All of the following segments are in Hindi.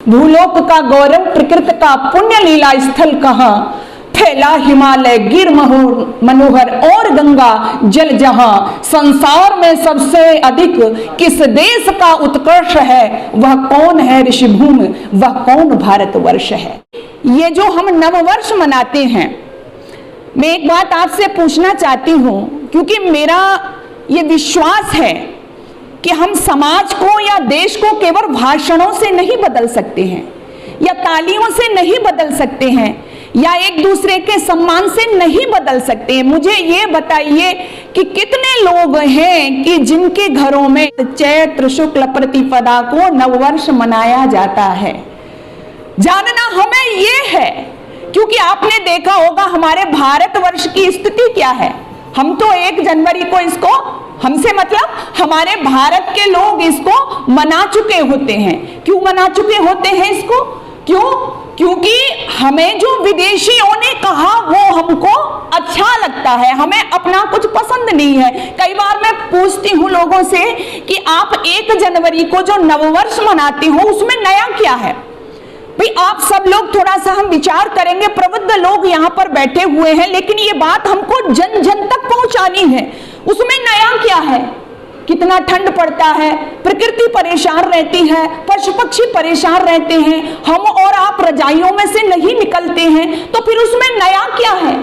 भूलोक का गौरव प्रकृति का पुण्य लीला स्थल कहाँ, फैला हिमालय गिर मनोहर और गंगा जल जहां, संसार में सबसे अधिक किस देश का उत्कर्ष है, वह कौन है ऋषिभूमि, वह कौन भारतवर्ष है। ये जो हम नववर्ष मनाते हैं, मैं एक बात आपसे पूछना चाहती हूं, क्योंकि मेरा ये विश्वास है कि हम समाज को या देश को केवल भाषणों से नहीं बदल सकते हैं, या तालियों से नहीं बदल सकते हैं, या एक दूसरे के सम्मान से नहीं बदल सकते हैं। मुझे ये बताइए कि कितने लोग हैं कि जिनके घरों में चैत्र शुक्ल प्रतिपदा को नववर्ष मनाया जाता है। जानना हमें ये है, क्योंकि आपने देखा होगा हमारे भारतवर्ष की स्थिति क्या है। हम तो 1 जनवरी को इसको, हमसे मतलब हमारे भारत के लोग इसको मना चुके होते हैं। क्यों मना चुके होते हैं इसको? क्यों? क्योंकि हमें जो विदेशियों ने कहा वो हमको अच्छा लगता है, हमें अपना कुछ पसंद नहीं है। कई बार मैं पूछती हूँ लोगों से कि आप 1 जनवरी को जो नववर्ष मनाते हो उसमें नया क्या है। भाई आप सब लोग थोड़ा सा हम विचार करेंगे, प्रबुद्ध लोग यहाँ पर बैठे हुए हैं, लेकिन ये बात हमको जन जन तक पहुंचानी है। उसमें नया क्या है? कितना ठंड पड़ता है, प्रकृति परेशान रहती है, पशु पक्षी परेशान रहते हैं, हम और आप रजाइयों में से नहीं निकलते हैं, तो फिर उसमें नया क्या है?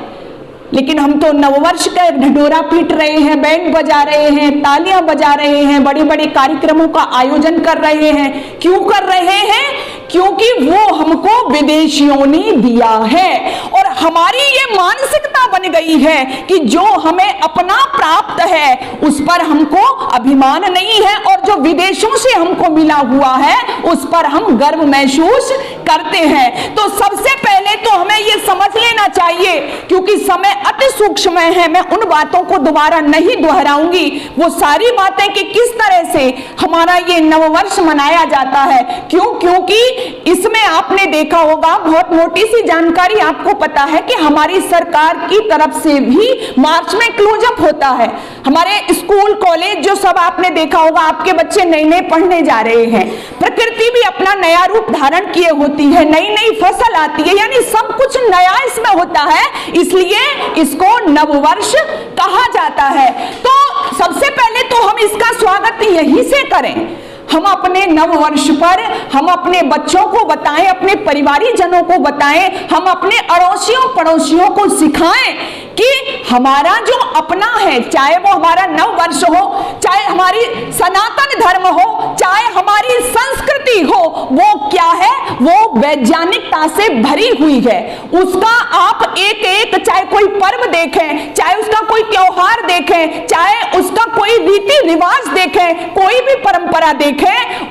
लेकिन हम तो नववर्ष का ढिढोरा पीट रहे हैं, बैंड बजा रहे हैं, तालियां बजा रहे हैं, बड़े बड़े कार्यक्रमों का आयोजन कर रहे हैं। क्यों कर रहे हैं? क्योंकि वो हमको विदेशियों ने दिया है, और हमारी ये मानसिकता बन गई है कि जो हमें अपना प्राप्त है उस पर हमको अभिमान नहीं है, और जो विदेशों से हमको मिला हुआ है उस पर हम गर्व महसूस करते हैं। तो सबसे पहले तो हमें ये समझ लेना चाहिए, क्योंकि समय अति सूक्ष्म है, मैं उन बातों को दोबारा नहीं दोहराऊंगी, वो सारी बातें कि किस तरह से हमारा ये नववर्ष मनाया जाता है। क्यों? क्योंकि इसमें आपने देखा होगा, बहुत मोटी सी जानकारी आपको पता है कि हमारी सरकार की तरफ से भी मार्च में क्लोज अप होता है। हमारे स्कूल कॉलेज जो सब आपने देखा होगा, आपके बच्चे नए नए पढ़ने जा रहे हैं, प्रकृति भी अपना नया रूप धारण किए होती है, नई नई फसल आती है, यानी सब कुछ नया इसमें होता है, इसलिए इसको नववर्ष कहा जाता है। तो सबसे पहले तो हम इसका स्वागत यहीं से करें। हम अपने नववर्ष पर हम अपने बच्चों को बताएं, अपने परिवारी जनों को बताएं, हम अपने अड़ोसियों पड़ोसियों को सिखाएं कि हमारा जो अपना है, चाहे वो हमारा नववर्ष हो, चाहे हमारी सनातन धर्म हो, चाहे हमारी संस्कृति हो, वो क्या है, वो वैज्ञानिकता से भरी हुई है। उसका आप एक एक, चाहे कोई पर्व देखें, चाहे उसका कोई त्योहार देखें, चाहे उसका कोई रीति रिवाज देखें, कोई भी परंपरा देखें,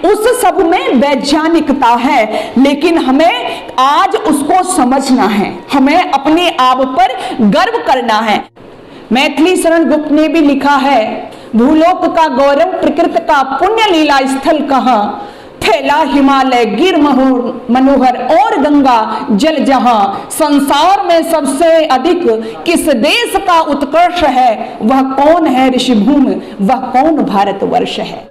उस सब में वैज्ञानिकता है। लेकिन हमें आज उसको समझना है, हमें अपने आप पर गर्व करना है। मैथिली शरण गुप्त ने भी लिखा है, भूलोक का गौरव प्रकृति का पुण्य लीला स्थल कहाँ, फैला हिमालय गिर मनोहर और गंगा जल जहां, संसार में सबसे अधिक किस देश का उत्कर्ष है, वह कौन है ऋषिभूमि, वह कौन भारतवर्ष है।